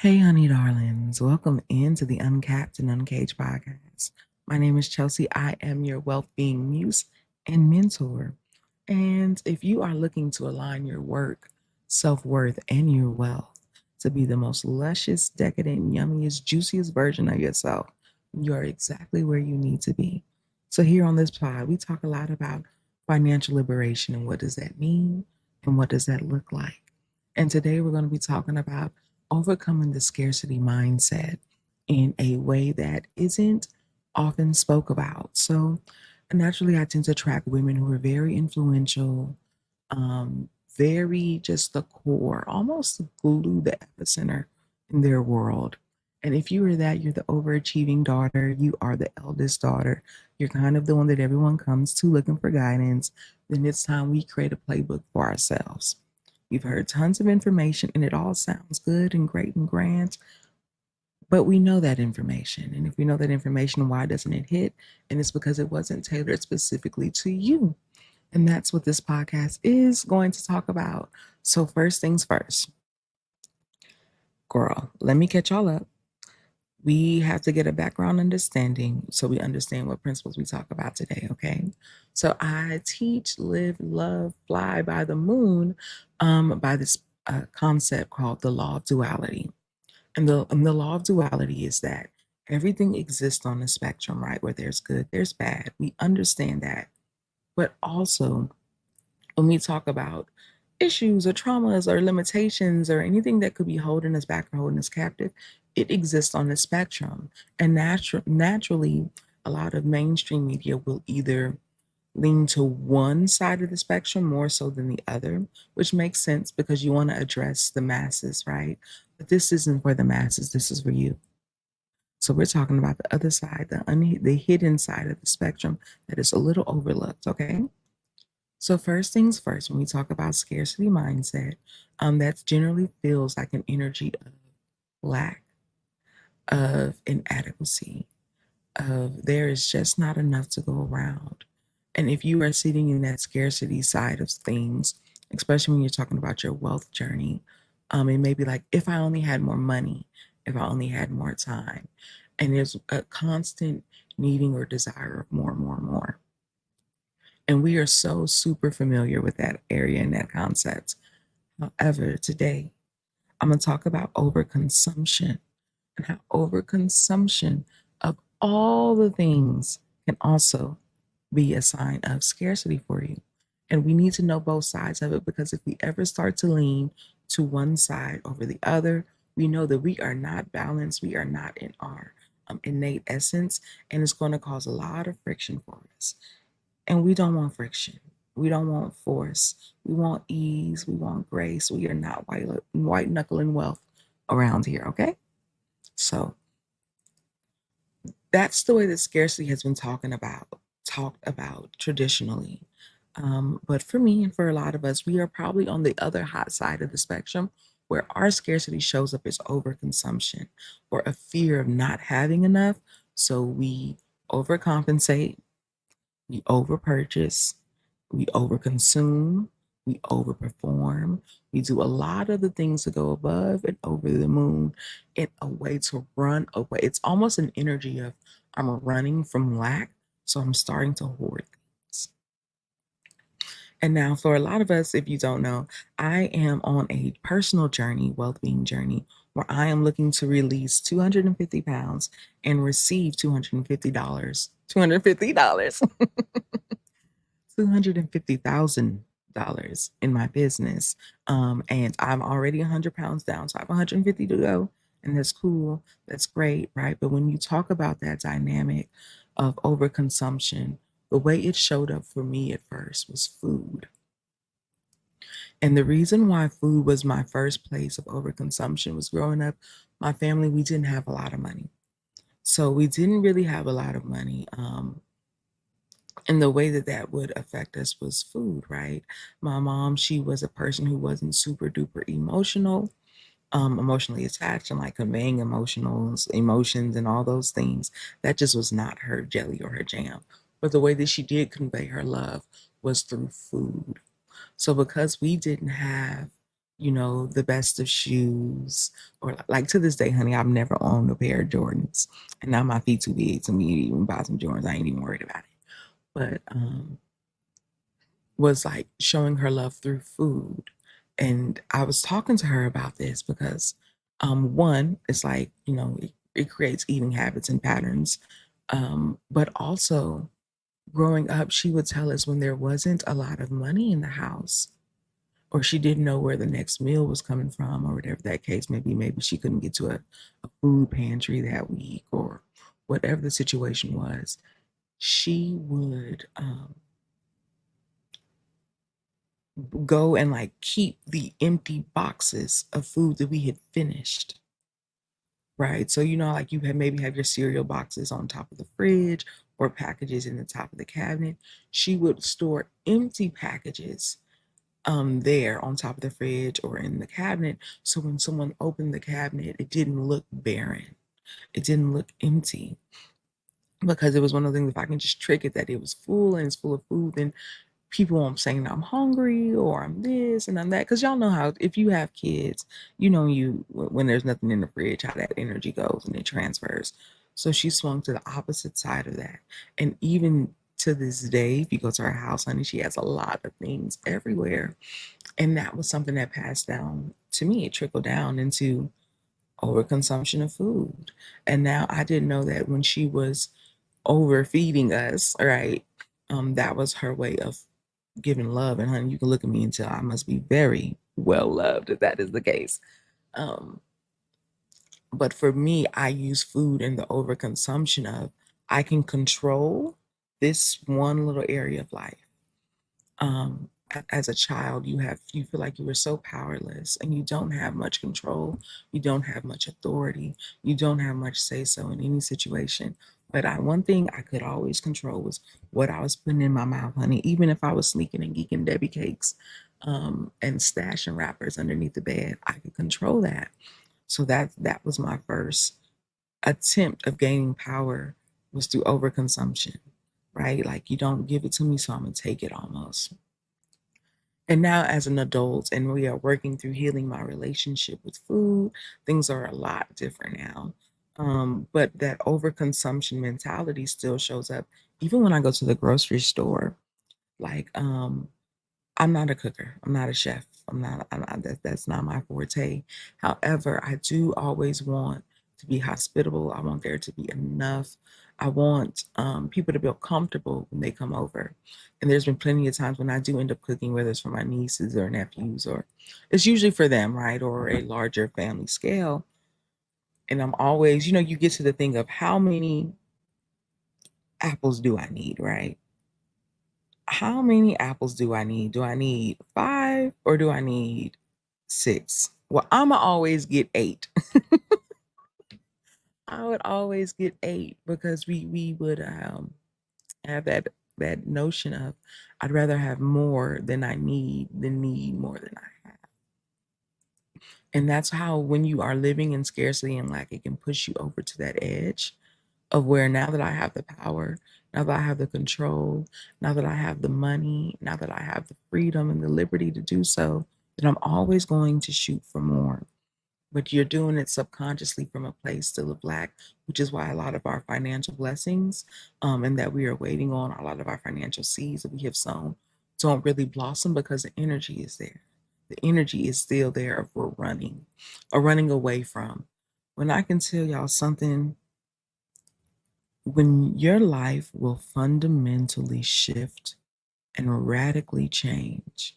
Hey, honey darlings, welcome into the Uncapped and Uncaged podcast. My name is Chelsea. I am your wealth being muse and mentor. And if you are looking to align your work, self worth, and your wealth to be the most luscious, decadent, yummiest, juiciest version of yourself, you are exactly where you need to be. So, here on this pod, we talk a lot about financial liberation and what does that mean and what does that look like. And today we're going to be talking about overcoming the scarcity mindset in a way that isn't often spoke about. So naturally, I tend to attract women who are very influential, very just the core, almost the glue, the epicenter in their world. And if you are that, you're the overachieving daughter, you are the eldest daughter, you're kind of the one that everyone comes to looking for guidance, then it's time we create a playbook for ourselves. You've heard tons of information and it all sounds good and great and grand, but we know that information. And if we know that information, why doesn't it hit? And it's because it wasn't tailored specifically to you. And that's what this podcast is going to talk about. So, first things first, girl, let me catch y'all up. We have to get a background understanding so we understand what principles we talk about today, okay? So I teach, live, love, fly by the moon by this concept called the law of duality. And the law of duality is that everything exists on the spectrum, right? Where there's good, there's bad. We understand that. But also, when we talk about issues or traumas or limitations or anything that could be holding us back or holding us captive, it exists on the spectrum. And naturally, a lot of mainstream media will either lean to one side of the spectrum more so than the other, which makes sense because you want to address the masses, right? But this isn't for the masses, this is for you. So we're talking about the other side, the hidden side of the spectrum that is a little overlooked, okay? So first things first, when we talk about scarcity mindset, that generally feels like an energy of lack, of inadequacy, of there is just not enough to go around. And if you are sitting in that scarcity side of things, especially when you're talking about your wealth journey, it may be like, if I only had more money, if I only had more time. And there's a constant needing or desire of more, more, more. And we are so super familiar with that area and that concept. However, today I'm going to talk about overconsumption and how overconsumption of all the things can also be a sign of scarcity for you. And we need to know both sides of it because if we ever start to lean to one side over the other, we know that we are not balanced, we are not in our innate essence, and it's going to cause a lot of friction for us. And we don't want friction. We don't want force. We want ease. We want grace. We are not white knuckling wealth around here, okay? So that's the way that scarcity has been talked about traditionally. But for me and for a lot of us, we are probably on the other hot side of the spectrum where our scarcity shows up as overconsumption or a fear of not having enough. So we overcompensate, we overpurchase, we overconsume, we overperform. We do a lot of the things to go above and over the moon in a way to run away. It's almost an energy of I'm running from lack, so I'm starting to hoard things. And now, for a lot of us, if you don't know, I am on a personal journey, wealth being journey, where I am looking to release 250 pounds and receive $250. $250. $250,000 in my business. And I'm already 100 pounds down. So I have 150 to go. And that's cool. That's great. Right. But when you talk about that dynamic of overconsumption, the way it showed up for me at first was food. And the reason why food was my first place of overconsumption was growing up, my family, we didn't have a lot of money. So we didn't really have a lot of money. And the way that that would affect us was food, right? My mom, she was a person who wasn't super duper emotional, emotionally attached and like conveying emotions and all those things. That just was not her jelly or her jam. But the way that she did convey her love was through food. So because we didn't have the best of shoes, or like to this day, honey, I've never owned a pair of Jordans, and now my feet too big to me to even buy some Jordans. I ain't even worried about it. But was like showing her love through food. And I was talking to her about this because one, it's like, it creates eating habits and patterns. But also growing up, she would tell us when there wasn't a lot of money in the house, or she didn't know where the next meal was coming from, or whatever that case may be. Maybe she couldn't get to a food pantry that week, or whatever the situation was. She would go and like keep the empty boxes of food that we had finished. Right. So, like you have maybe have your cereal boxes on top of the fridge or packages in the top of the cabinet. She would store empty packages there on top of the fridge or in the cabinet. So when someone opened the cabinet, it didn't look barren. It didn't look empty. Because it was one of the things, if I can just trick it that it was full and it's full of food, then people won't saying I'm hungry or I'm this and I'm that. Because y'all know how, if you have kids, when there's nothing in the fridge, how that energy goes and it transfers. So she swung to the opposite side of that. And even to this day, if you go to her house, honey, she has a lot of things everywhere. And that was something that passed down to me. It trickled down into overconsumption of food. And now I didn't know that when she was overfeeding us, right? That was her way of giving love. And honey, you can look at me and tell I must be very well loved if that is the case. Um, but for me, I use food in the overconsumption of I can control this one little area of life. As a child, you feel like you were so powerless and you don't have much control, you don't have much authority, you don't have much say so in any situation. But one thing I could always control was what I was putting in my mouth, honey. Even if I was sneaking and geeking Debbie cakes and stashing wrappers underneath the bed, I could control that. So that was my first attempt of gaining power, was through overconsumption, right? Like, you don't give it to me, so I'm gonna take it almost. And now, as an adult, and we are working through healing my relationship with food, things are a lot different now. But that overconsumption mentality still shows up even when I go to the grocery store. Like, I'm not a cooker. I'm not a chef. That's not my forte. However, I do always want to be hospitable. I want there to be enough. I want people to feel comfortable when they come over. And there's been plenty of times when I do end up cooking, whether it's for my nieces or nephews, or it's usually for them, right? Or a larger family scale. And I'm always, you get to the thing of how many apples do I need, right? How many apples do I need? Do I need 5 or do I need 6? Well, I'ma always get 8. I would always get 8 because we would have that notion of I'd rather have more than I need than need more than I have. And that's how, when you are living in scarcity and lack, it can push you over to that edge of where, now that I have the power, now that I have the control, now that I have the money, now that I have the freedom and the liberty to do so, then I'm always going to shoot for more. But you're doing it subconsciously from a place still of lack, which is why a lot of our financial blessings, and that we are waiting on, a lot of our financial seeds that we have sown, don't really blossom, because the energy is there. The energy is still there if we're running or running away from. When I can tell y'all something, when your life will fundamentally shift and radically change,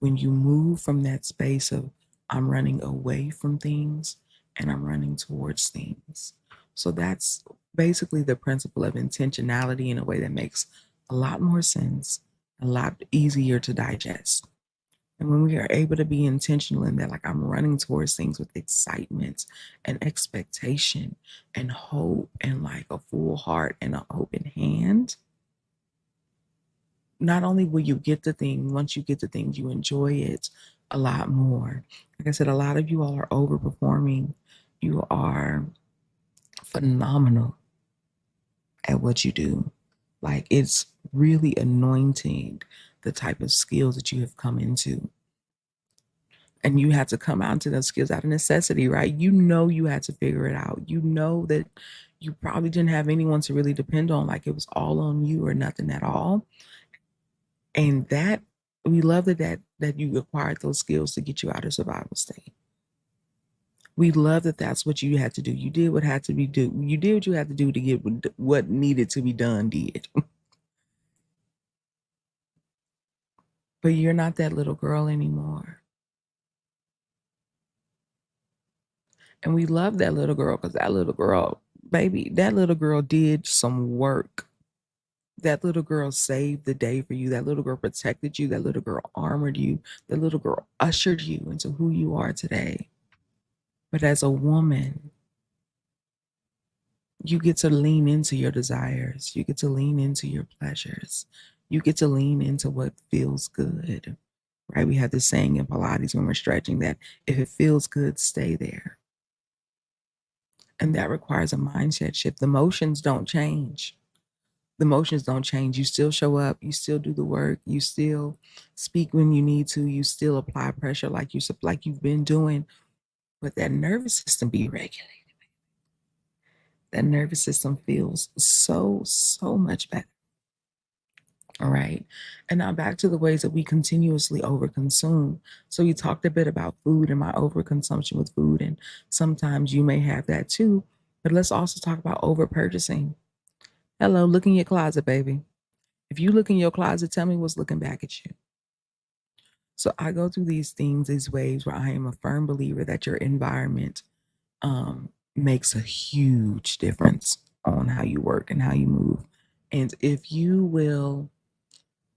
when you move from that space of I'm running away from things and I'm running towards things. So that's basically the principle of intentionality in a way that makes a lot more sense, a lot easier to digest. And when we are able to be intentional in that, like I'm running towards things with excitement and expectation and hope and like a full heart and an open hand, not only will you get the thing, once you get the thing, you enjoy it a lot more. Like I said, a lot of you all are overperforming. You are phenomenal at what you do. Like, it's really anointing the type of skills that you have come into. And you had to come out to those skills out of necessity, right? You know you had to figure it out. You know that you probably didn't have anyone to really depend on, like it was all on you or nothing at all. And that we love that you acquired those skills to get you out of survival state. We love that that's what you had to do. You did what had to be do. You did what you had to do to get what needed to be done. Did. But you're not that little girl anymore. And we love that little girl because that little girl, baby, that little girl did some work. That little girl saved the day for you. That little girl protected you. That little girl armored you. That little girl ushered you into who you are today. But as a woman, you get to lean into your desires. You get to lean into your pleasures. You get to lean into what feels good, right? We have this saying in Pilates when we're stretching that if it feels good, stay there. And that requires a mindset shift. The motions don't change. The motions don't change. You still show up. You still do the work. You still speak when you need to. You still apply pressure like you've been doing. But that nervous system be regulated. That nervous system feels so much better. All right. And now back to the ways that we continuously overconsume. So you talked a bit about food and my overconsumption with food, and sometimes you may have that too. But let's also talk about overpurchasing. Hello, look in your closet, baby. If you look in your closet, tell me what's looking back at you. So I go through these things, these ways where I am a firm believer that your environment makes a huge difference on how you work and how you move. And if you will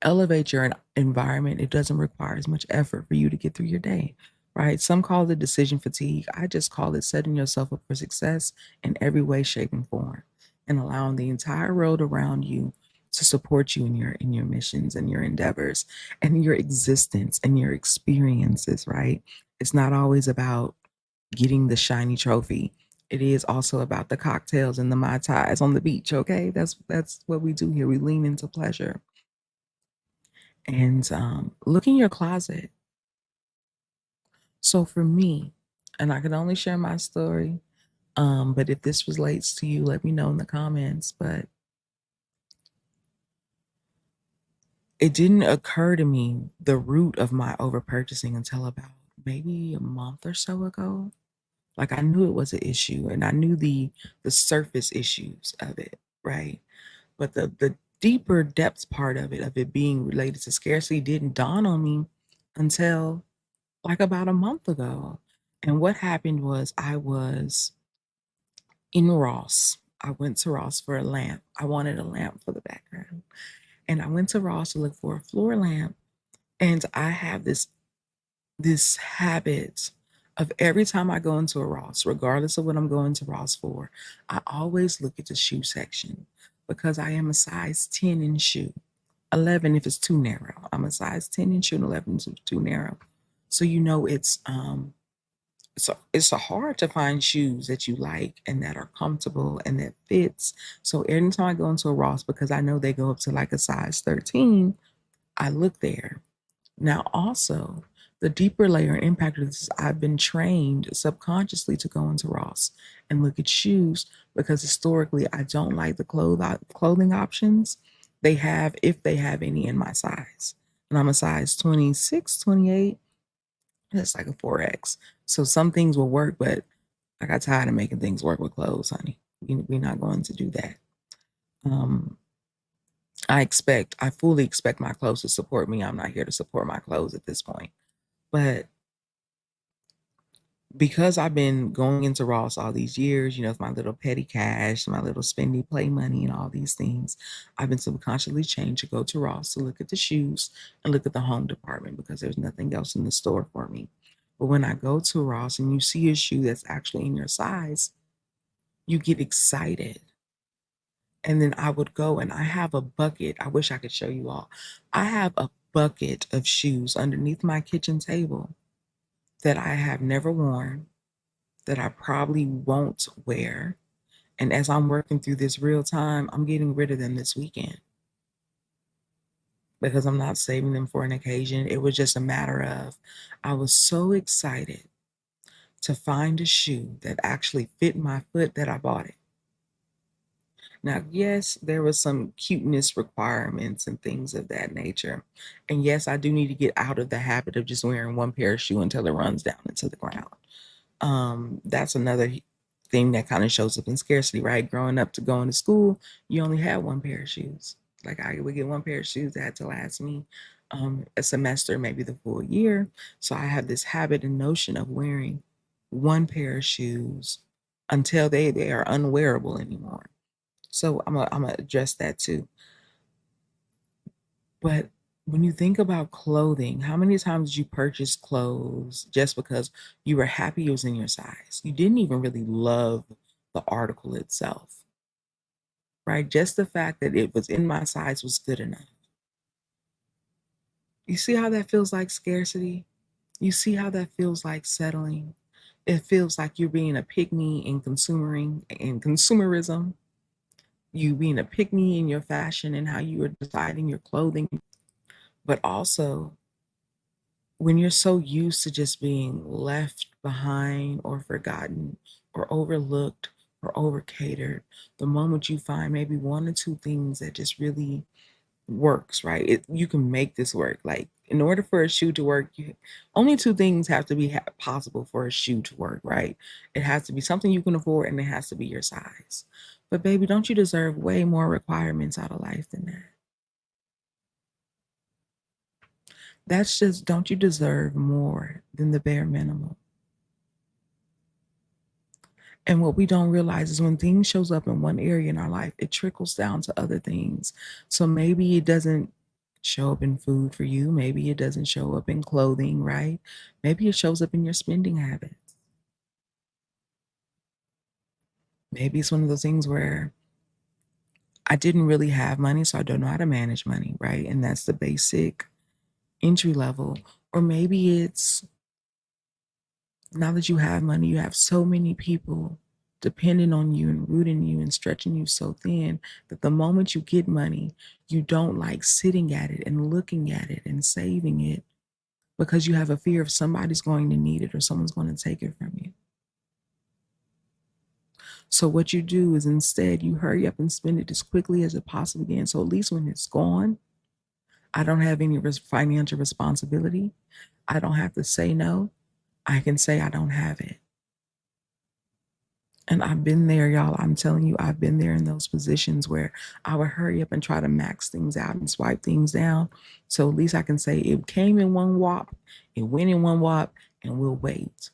elevate your environment, it doesn't require as much effort for you to get through your day, right? Some call it decision fatigue. I just call it setting yourself up for success in every way, shape, and form, and allowing the entire world around you to support you in your missions and your endeavors and your existence and your experiences, right? It's not always about getting the shiny trophy. It is also about the cocktails and the mai tais on the beach. Okay, that's what we do here. We lean into pleasure. And look in your closet. So for me, and I can only share my story, but if this relates to you, let me know in the comments. But it didn't occur to me the root of my over purchasing until about maybe a month or so ago. Like I knew it was an issue, and I knew the surface issues of it, right? But the deeper depths part of it being related to scarcity didn't dawn on me until like about a month ago. And what happened was I was in Ross. I went to Ross for a lamp. I wanted a lamp for the background. And I went to Ross to look for a floor lamp. And I have this habit of every time I go into a Ross, regardless of what I'm going to Ross for, I always look at the shoe section because I am a size 10 in shoe. 11 if it's too narrow. I'm a size 10 in shoe and 11 if it's too narrow. So it's hard to find shoes that you like and that are comfortable and that fits. So anytime I go into a Ross, because I know they go up to like a size 13, I look there. Now also, the deeper layer and impact of this is I've been trained subconsciously to go into Ross and look at shoes because historically I don't like the clothing options they have, if they have any, in my size. And I'm a size 26, 28. That's like a 4X. So some things will work, but I got tired of making things work with clothes, honey. We're not going to do that. Um, I fully expect my clothes to support me. I'm not here to support my clothes at this point. But because I've been going into Ross all these years, with my little petty cash, my little spendy play money, and all these things, I've been subconsciously trained to go to Ross to look at the shoes and look at the home department because there's nothing else in the store for me. But when I go to Ross and you see a shoe that's actually in your size, you get excited. And then I would go and I have a bucket. I wish I could show you all. I have a bucket of shoes underneath my kitchen table that I have never worn, that I probably won't wear. And as I'm working through this real time, I'm getting rid of them this weekend. because I'm not saving them for an occasion. It was just a matter of I was so excited to find a shoe that actually fit my foot that I bought it. Now, yes, there was some cuteness requirements and things of that nature. And yes, I do need to get out of the habit of just wearing one pair of shoe until it runs down into the ground. That's another thing that kind of shows up in scarcity, right? Growing up to going to school, you only had one pair of shoes. Like I would get one pair of shoes that had to last me a semester, maybe the full year. So I have this habit and notion of wearing one pair of shoes until they are unwearable anymore. So I'm gonna address that too. But when you think about clothing, how many times did you purchase clothes just because you were happy it was in your size? You didn't even really love the article itself, right? Just the fact that it was in my size was good enough. You see how that feels like scarcity? You see how that feels like settling? It feels like you're being a pygmy in consumerism. You being a pygmy in your fashion and how you are deciding your clothing, but also when you're so used to just being left behind or forgotten or overlooked or over catered, the moment you find maybe one or two things that just really works, right? You can make this work. Like in order for a shoe to work, only two things have to be possible for a shoe to work, right? It has to be something you can afford and it has to be your size. But baby, don't you deserve way more requirements out of life than that? That's just, don't you deserve more than the bare minimum? And what we don't realize is when things shows up in one area in our life, it trickles down to other things. So maybe it doesn't show up in food for you. Maybe it doesn't show up in clothing, right? Maybe it shows up in your spending habits. Maybe it's one of those things where I didn't really have money, so I don't know how to manage money, right? And that's the basic entry level. Or maybe it's now that you have money, you have so many people depending on you and rooting you and stretching you so thin that the moment you get money, you don't like sitting at it and looking at it and saving it because you have a fear of somebody's going to need it or someone's going to take it from you. So what you do is instead you hurry up and spend it as quickly as it possibly can. So at least when it's gone, I don't have any financial responsibility. I don't have to say no. I can say I don't have it. And I've been there, y'all. I'm telling you, I've been there in those positions where I would hurry up and try to max things out and swipe things down. So at least I can say it came in one whop, it went in one whop, and we'll wait.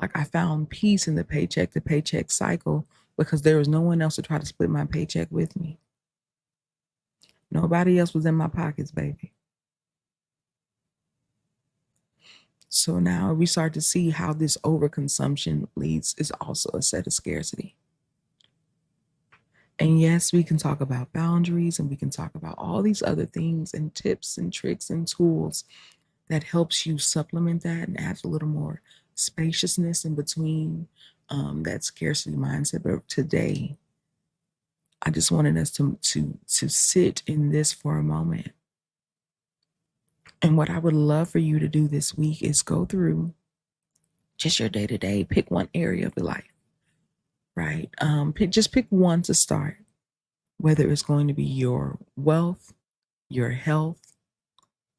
Like I found peace in the paycheck to paycheck cycle because there was no one else to try to split my paycheck with me. Nobody else was in my pockets, baby. So now we start to see how this overconsumption leads is also a set of scarcity. And yes, we can talk about boundaries and we can talk about all these other things and tips and tricks and tools that helps you supplement that and add a little more spaciousness in between that scarcity mindset. But today, I just wanted us to sit in this for a moment. And what I would love for you to do this week is go through just your day to day, pick one area of your life, right? Just pick one to start, whether it's going to be your wealth, your health,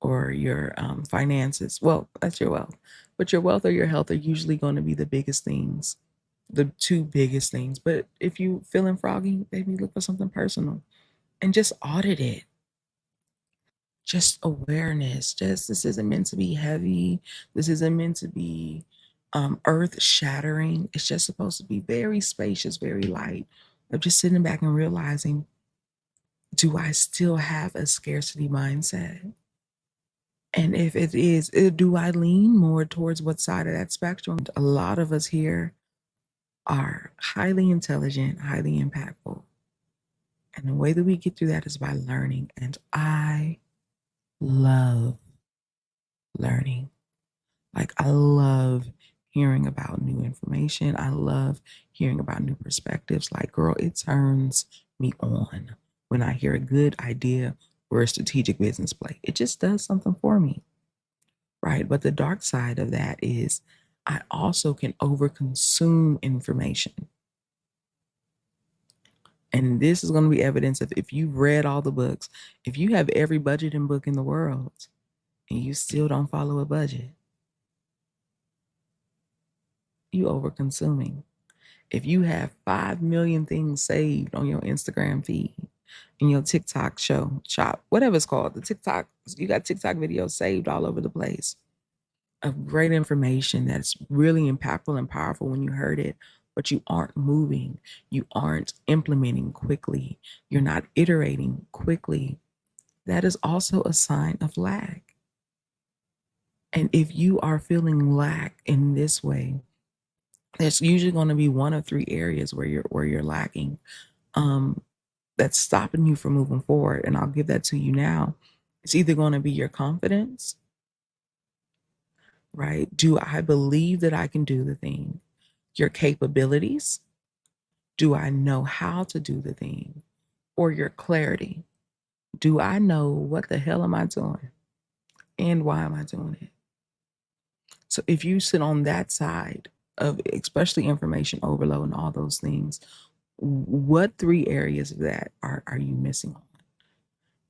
or your finances. Well, that's your wealth, but your wealth or your health are usually going to be the biggest things, the two biggest things. But if you feeling froggy, maybe look for something personal and just audit it. Just awareness. Just this isn't meant to be heavy. This isn't meant to be earth shattering. It's just supposed to be very spacious, very light. Of just sitting back and realizing, do I still have a scarcity mindset? And if it is, do I lean more towards what side of that spectrum? A lot of us here are highly intelligent, highly impactful. And the way that we get through that is by learning. And I love learning. Like, I love hearing about new information. I love hearing about new perspectives. Like, girl, it turns me on when I hear a good idea or a strategic business play. It just does something for me, right? But the dark side of that is I also can overconsume information. And this is going to be evidence of if you've read all the books, if you have every budgeting book in the world and you still don't follow a budget, you overconsuming. If you have 5 million things saved on your Instagram feed, in your TikTok shop, whatever it's called, the TikTok, you got TikTok videos saved all over the place of great information that's really impactful and powerful when you heard it, but you aren't moving, you aren't implementing quickly, you're not iterating quickly. That is also a sign of lack. And if you are feeling lack in this way, there's usually going to be one of three areas where you're lacking. That's stopping you from moving forward. And I'll give that to you now. It's either going to be your confidence, right? Do I believe that I can do the thing? Your capabilities. Do I know how to do the thing? Or your clarity. Do I know what the hell am I doing? And why am I doing it? So if you sit on that side of especially information overload and all those things, what three areas of that are you missing on?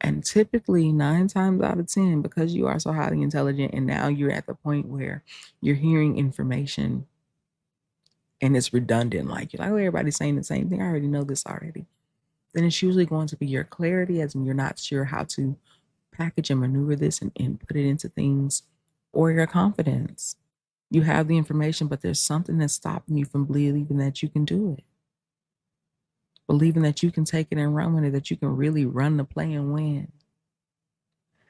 And typically 9 times out of 10, because you are so highly intelligent and now you're at the point where you're hearing information and it's redundant, like you're like, oh, everybody's saying the same thing. I already know this already. Then it's usually going to be your clarity, as in you're not sure how to package and maneuver this and put it into things, or your confidence. You have the information, but there's something that's stopping you from believing that you can do it. Believing that you can take it and run with it, that you can really run the play and win.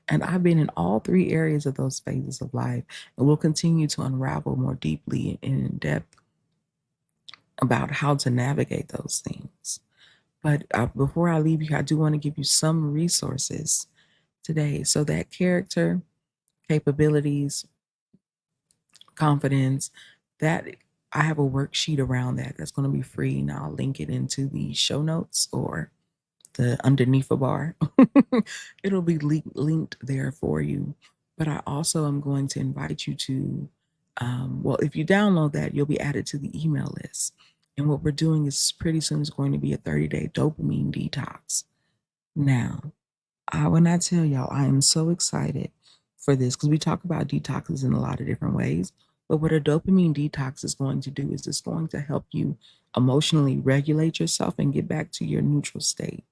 And I've been in all three areas of those phases of life, and we'll continue to unravel more deeply and in depth about how to navigate those things. But before I leave you, I do want to give you some resources today. So that character, capabilities, confidence, that I have a worksheet around that that's going to be free, and I'll link it into the show notes or the underneath a bar. It'll be linked there for you. But I also am going to invite you to, well, if you download that, you'll be added to the email list. And what we're doing is pretty soon is going to be a 30-day dopamine detox. Now, when I tell y'all, I am so excited for this because we talk about detoxes in a lot of different ways. But what a dopamine detox is going to do is it's going to help you emotionally regulate yourself and get back to your neutral state.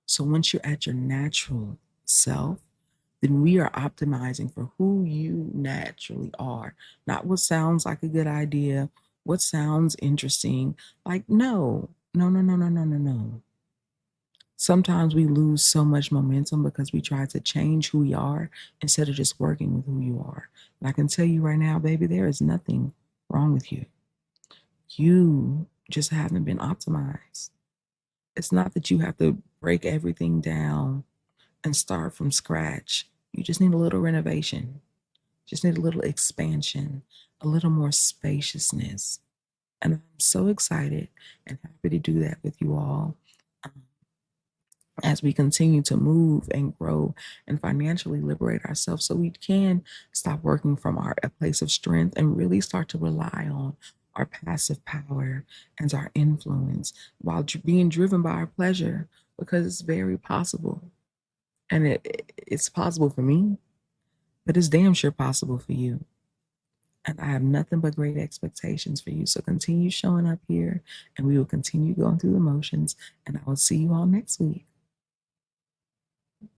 So once you're at your natural self, then we are optimizing for who you naturally are, not what sounds like a good idea, what sounds interesting. Like, no, no, no, no, no, no, no, no. Sometimes we lose so much momentum because we try to change who we are instead of just working with who you are. And I can tell you right now, baby, there is nothing wrong with you. You just haven't been optimized. It's not that you have to break everything down and start from scratch. You just need a little renovation, just need a little expansion, a little more spaciousness. And I'm so excited and happy to do that with you all as we continue to move and grow and financially liberate ourselves so we can stop working from a place of strength and really start to rely on our passive power and our influence while being driven by our pleasure, because it's very possible. And it's possible for me, but it's damn sure possible for you. And I have nothing but great expectations for you. So continue showing up here and we will continue going through the motions. And I will see you all next week.